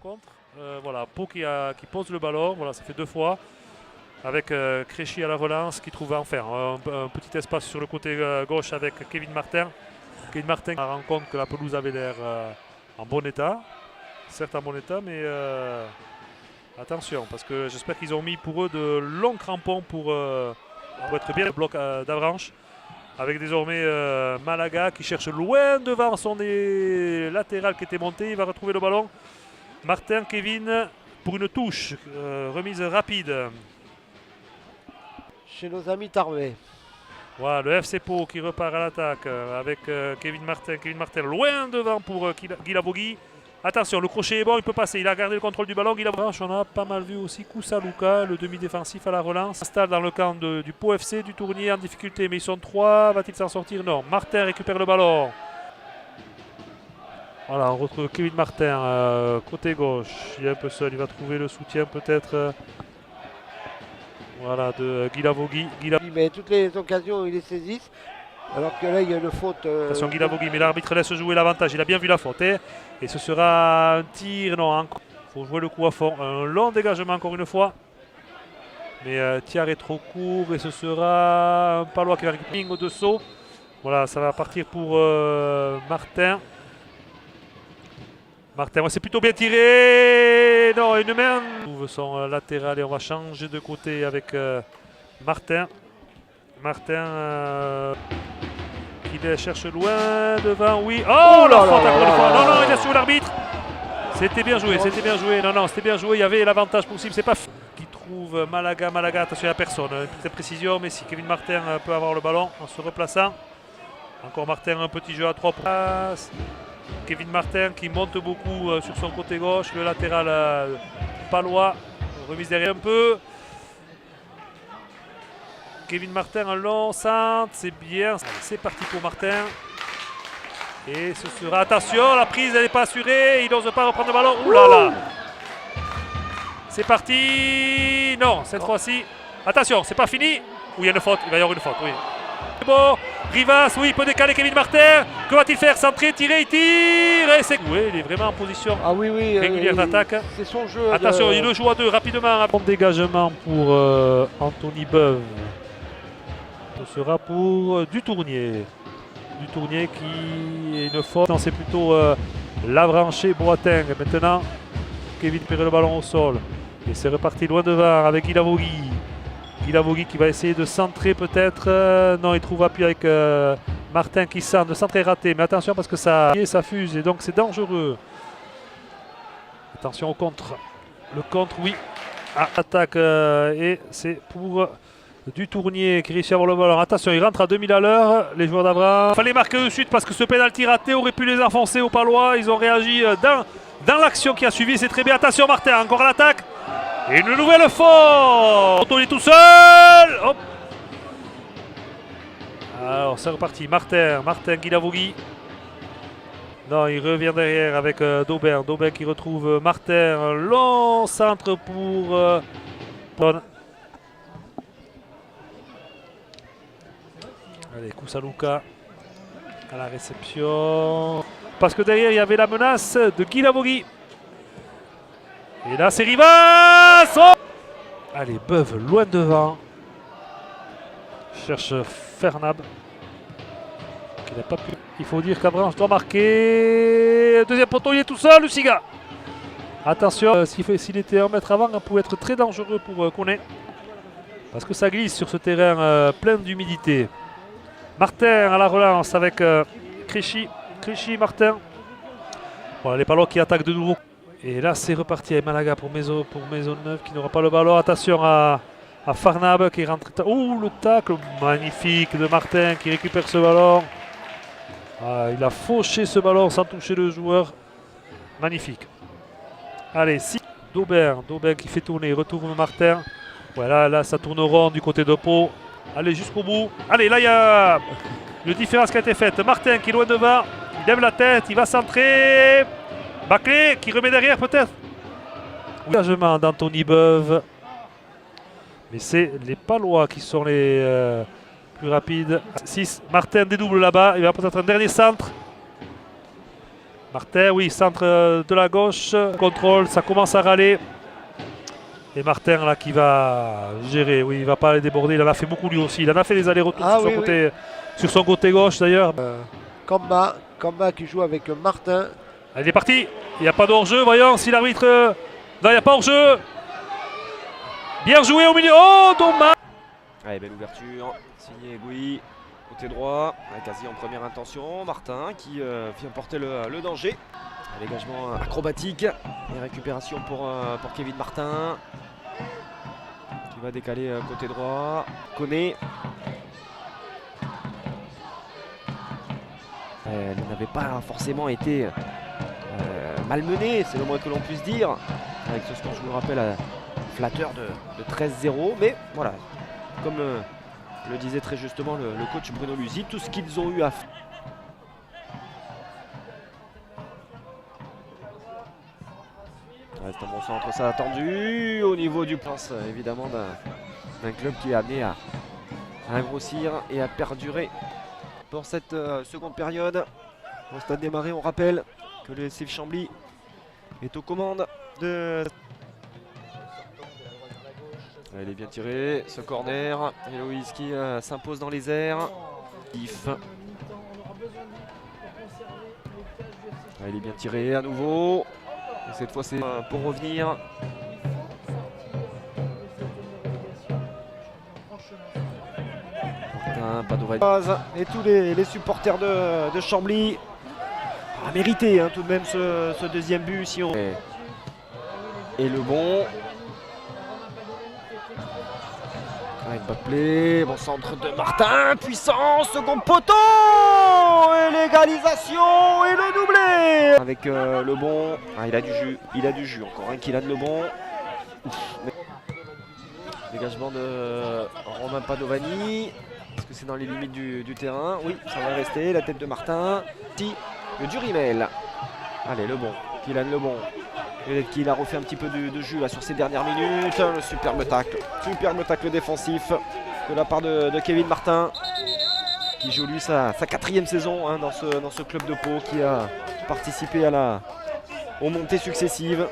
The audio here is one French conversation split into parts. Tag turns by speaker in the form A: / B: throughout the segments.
A: rencontre. Voilà, Pau qui pose le ballon, voilà, ça fait 2 fois. Avec Créchy à la relance qui trouve enfin un petit espace sur le côté gauche avec Kevin Martin. Kevin Martin rend compte que la pelouse avait l'air en bon état. Certes en bon état, mais attention, parce que j'espère qu'ils ont mis pour eux de longs crampons pour être bien le bloc d'Avranches. Avec désormais Malaga qui cherche loin devant son latéral qui était monté. Il va retrouver le ballon. Martin, Kevin pour une touche. Remise rapide.
B: Chez nos amis Tarvé.
A: Voilà, le FC Pau qui repart à l'attaque avec Kevin Martin. Kevin Martin loin devant pour Guy Lavogui. Attention, le crochet est bon, il peut passer. Il a gardé le contrôle du ballon. On a pas mal vu aussi Koussa Luka, le demi-défensif à la relance. Installe dans le camp du Pau FC, du Tournier en difficulté. Mais ils sont 3. Va-t-il s'en sortir? Non. Martin récupère le ballon. Voilà, on retrouve Kevin Martin côté gauche. Il est un peu seul. Il va trouver le soutien peut-être. Voilà, de Guy Lavogui.
B: Mais toutes les occasions, il les saisissent. Alors que là, il y a une faute.
A: Attention, Guy Lavogui, mais l'arbitre laisse jouer l'avantage. Il a bien vu la faute. Et ce sera un tir. Non, il faut jouer le coup à fond. Un long dégagement encore une fois. Mais Thiard est trop court. Et ce sera un Palois qui va récupérer de saut. Voilà, ça va partir pour Martin. Martin, ouais, c'est plutôt bien tiré. Non, une main. On trouve son latéral et on va changer de côté avec Martin. Martin qui cherche loin devant. Oui. Oh, la faute encore une fois. Non, il a suivi l'arbitre. C'était bien joué, c'était bien joué. Non, c'était bien joué. Il y avait l'avantage possible. C'est pas qui trouve Malaga. Attention, il n'y a personne. Une petite précision, mais si Kevin Martin peut avoir le ballon en se replaçant. Encore Martin, un petit jeu à 3 pour passe. Kevin Martin qui monte beaucoup sur son côté gauche. Le latéral palois. Remise derrière un peu. Kevin Martin, un long centre. C'est bien. C'est parti pour Martin. Et ce sera. Attention, la prise, elle n'est pas assurée. Il n'ose pas reprendre le ballon. Ouh là là. C'est parti. Non, cette fois-ci. Attention, c'est pas fini. Oui, il y a une faute. Il va y avoir une faute, oui. C'est bon. Rivas, oui, il peut décaler Kevin Martin. Que va-t-il faire? Centrer, tirer, il tire. Et c'est. Oui, il est vraiment en position régulière d'attaque.
B: C'est son jeu.
A: Attention, il le joue à 2 rapidement. Bon dégagement pour Anthony Beuve. Ce sera pour Dutournier. Dutournier qui est une faute. Non, c'est plutôt Lavranché Boateng. Maintenant, Kevin perd le ballon au sol. Et c'est reparti loin devant avec Guy Lavogui. Guy Lavogui qui va essayer de centrer peut-être. Non, il trouve appui avec Martin qui centre. Le centre est raté. Mais attention parce que ça fuse et donc c'est dangereux. Attention au contre. Le contre, oui. Attaque et c'est pour Dutournier qui réussit à avoir le ballon. Attention, il rentre à 2000 à l'heure. Les joueurs d'Avra. Il fallait marquer de suite parce que ce pénalty raté aurait pu les enfoncer aux Palois. Ils ont réagi dans l'action qui a suivi. C'est très bien. Attention, Martin, encore à l'attaque. Et une nouvelle faute. On est tout seul. Hop. Alors, c'est reparti. Martin, Guy Lavogui. Non, il revient derrière avec Daubin. Daubin qui retrouve Martin. Un long centre pour Allez, Koussa Luka à la réception. Parce que derrière, il y avait la menace de Guy Lavogui. Et là, c'est Rivas. Oh, allez, Beuve loin devant. Cherche Fernab. Qui n'a pas pu. Il faut dire qu'Avranches doit marquer. Deuxième poteau, il est tout seul, Luciga. Attention, s'il était 1 mètre avant, il pouvait être très dangereux pour Koné. Parce que ça glisse sur ce terrain plein d'humidité. Martin à la relance avec Créchy, Martin. Voilà, les Palois qui attaquent de nouveau. Et là, c'est reparti avec Malaga pour Maisonneuve qui n'aura pas le ballon. Attention à Farnab qui rentre. Oh, le tacle magnifique de Martin qui récupère ce ballon. Il a fauché ce ballon sans toucher le joueur. Magnifique. Allez, si Daubin qui fait tourner, il retourne Martin. Voilà, là, ça tourne rond du côté de Pau. Allez, jusqu'au bout. Allez, là, il y a une différence qui a été faite. Martin qui est loin devant. Il lève la tête, il va centrer. Baclé qui remet derrière peut-être. Engagement d'Anthony Beuve. Mais c'est les Palois qui sont les plus rapides. 6. Martin dédouble là-bas. Il va peut-être un dernier centre. Martin, oui, centre de la gauche. Contrôle, ça commence à râler. Et Martin là qui va gérer, oui, il va pas les déborder. Il en a fait beaucoup lui aussi. Il en a fait des allers-retours sur son côté gauche d'ailleurs.
B: Kamba qui joue avec Martin.
A: Allez, il est parti. Il n'y a pas de hors-jeu. Voyons si l'arbitre. Non, il n'y a pas hors-jeu. Bien joué au milieu. Oh, dommage.
C: Allez, belle ouverture. Signé Gouy. Côté droit. Quasi en première intention. Martin qui vient porter le danger. Un dégagement acrobatique. Et récupération pour Kevin Martin. Qui va décaler côté droit. Koné. Elle n'avait pas forcément été malmenée, c'est le moins que l'on puisse dire. Avec ce score, je vous le rappelle, flatteur de 13-0. Mais voilà, comme le disait très justement le coach Bruno Luzi, tout ce qu'ils ont eu à faire. C'est un bon centre, ça attendu au niveau du plan, évidemment, d'un club qui est amené à grossir et à perdurer. Pour cette seconde période, au stade des Marais, on rappelle que le SCF Chambly est aux commandes de... Il est bien tiré, ce corner. Héloïse qui s'impose dans les airs. Il est bien tiré à nouveau. Et cette fois, c'est pour revenir. Pas d'oreille. Et tous les supporters de Chambly a mérité tout de même ce deuxième but. Si on... Et le bon. Mbappé, bon centre de Martin, puissant, second poteau, et l'égalisation et le doublé. Avec le bon, il a du jus, encore un Kylian Lebon. Dégagement de Romain Padovani. Est-ce que c'est dans les limites du terrain? Oui, ça va rester. La tête de Martin. Le Durimel. Allez, le bon. Kylian Lebon. Peut-être qu'il a refait un petit peu de jus là sur ces dernières minutes. Le superbe tacle défensif de la part de Kevin Martin. Qui joue lui sa 4e saison dans ce club de Pau. Qui a participé aux montées successives.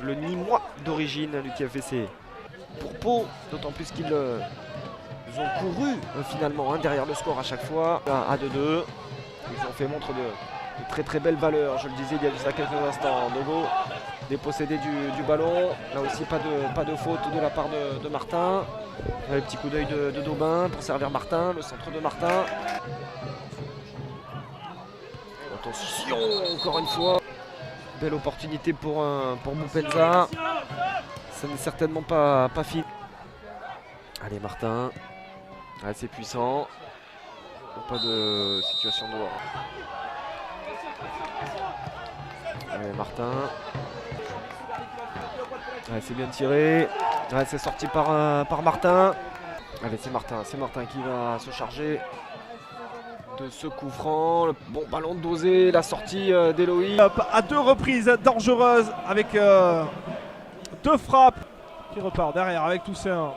C: Le Nîmois d'origine, lui qui a fait ses... Pour Pau, d'autant plus qu'ils ont couru finalement derrière le score à chaque fois. À 2-2, ils ont fait montre de très très belles valeurs. Je le disais il y a juste quelques instants. Dogo dépossédé du ballon. Là aussi pas de faute de la part de Martin. Le petit coup d'œil de Daubin pour servir Martin. Le centre de Martin. Attention encore une fois. Belle opportunité pour Moupenza. Ça n'est certainement pas fini. Allez Martin. C'est puissant. Pas de situation de mort. Allez Martin. C'est bien tiré. C'est sorti par Martin. Allez c'est Martin qui va se charger de ce coup franc. Le bon ballon dosé, la sortie d'Eloï.
D: À 2 reprises dangereuses avec 2 frappes. Qui repart derrière avec Toussaint.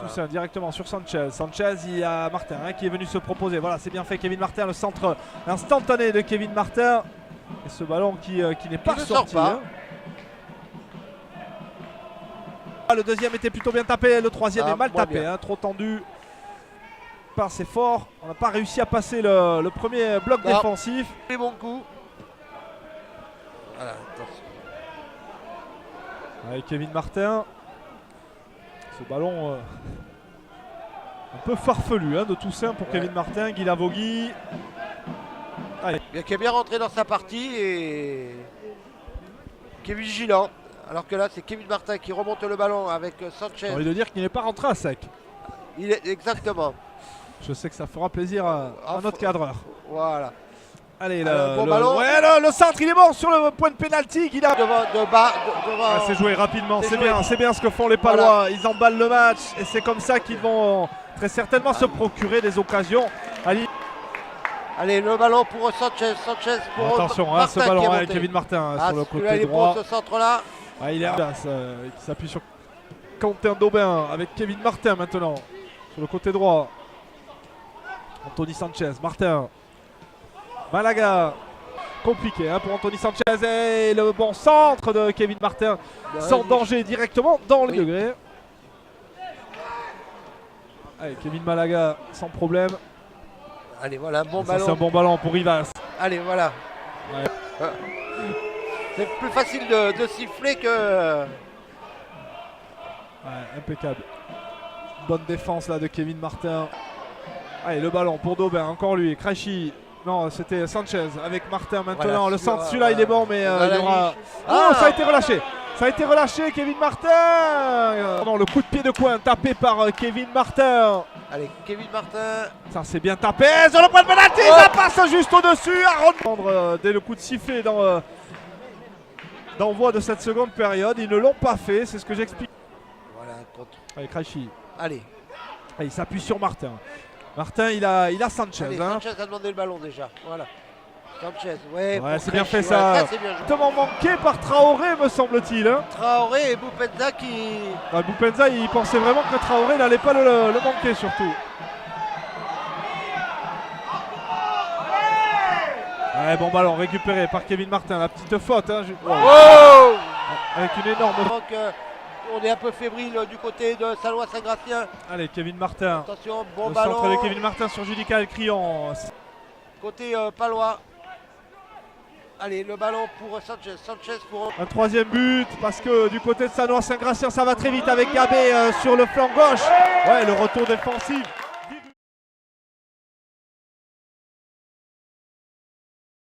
D: Toussaint directement sur Sanchez. Sanchez, il y a Martin qui est venu se proposer. Voilà, c'est bien fait. Kevin Martin, le centre instantané de Kevin Martin. Et ce ballon qui n'est pas sorti. Le deuxième était plutôt bien tapé. Le troisième est mal tapé. Trop tendu. Pas assez fort. On n'a pas réussi à passer le premier bloc défensif.
B: Les bons coups. Voilà, attention.
D: Avec Kevin Martin. Ce ballon un peu farfelu de Toussaint pour Kevin Martin. Guy Lavogui.
B: Qui est bien rentré dans sa partie et qui est vigilant. Alors que là, c'est Kevin Martin qui remonte le ballon avec Sanchez.
D: J'ai envie de dire qu'il n'est pas rentré à sec.
B: Exactement.
D: Je sais que ça fera plaisir à notre cadreur.
B: Voilà.
D: Allez,
B: bon ballon.
D: Le centre, il est bon sur le point de pénalty.
B: Devant.
D: C'est joué rapidement, c'est bien ce que font les Palois. Voilà. Ils emballent le match et c'est comme ça qu'ils vont très certainement se procurer des occasions.
B: Allez, le ballon pour Sanchez. Pour
D: attention, ce ballon avec Kevin Martin sur le côté droit.
B: Ce centre-là.
D: Il est là, il s'appuie sur Quentin Daubin avec Kevin Martin maintenant sur le côté droit. Anthony Sanchez, Martin. Malaga. compliqué hein, pour Anthony Sanchez. Et le bon centre de Kevin Martin sans danger directement dans le degré. Allez, Kevin Malaga sans problème.
B: Allez, voilà, bon
D: Ça,
B: ballon.
D: c'est un bon ballon pour Rivas.
B: Allez, voilà.
D: Ouais.
B: C'est plus facile de siffler que...
D: Ouais, impeccable. Bonne défense là de Kevin Martin. Allez, le ballon pour Daubin, encore lui. Krejci. Non, c'était Sanchez avec Martin maintenant.
B: Voilà,
D: le centre, celui-là il est bon, mais il y aura.
B: Ah,
D: Oh, ça a été relâché. Ça a été relâché, Kevin Martin. Non, le coup de pied de coin tapé par Kevin Martin.
B: Allez, Kevin Martin.
D: Ça c'est bien tapé sur le point de pénalty, ça passe juste au-dessus. À reprendre dès le coup de sifflet d'envoi de cette seconde période. Ils ne l'ont pas fait, c'est ce que j'explique.
B: Voilà, contre.
D: Allez, Krejci.
B: Allez,
D: Allez, il s'appuie sur Martin. Martin, il a Sanchez.
B: allez,
D: Hein.
B: Sanchez a demandé le ballon déjà. Voilà. Sanchez, ouais.
D: Ouais,
B: pour
D: c'est bien
B: Krejci,
D: fait ça.
B: c'est bien joué.
D: Exactement manqué par Traoré, me semble-t-il. Hein.
B: Traoré et Boupenza qui...
D: Boupenza, il pensait vraiment que Traoré n'allait pas le manquer, surtout. Ouais, bon ballon récupéré par Kevin Martin. La petite faute. Hein.
B: Oh,
D: Avec une énorme.
B: donc, on est un peu fébrile du côté de Sallois-Saint-Gratien.
D: Allez, Kevin Martin.
B: Attention, bon
D: Le
B: ballon.
D: centre de Kevin Martin sur Judica Crillon.
B: Côté Palois. Allez, le ballon pour Sanchez. Sanchez pour...
D: Un troisième but parce que du côté de Sallois-Saint-Gratien, ça va très vite avec Gabé sur le flanc gauche. Ouais, le retour défensif.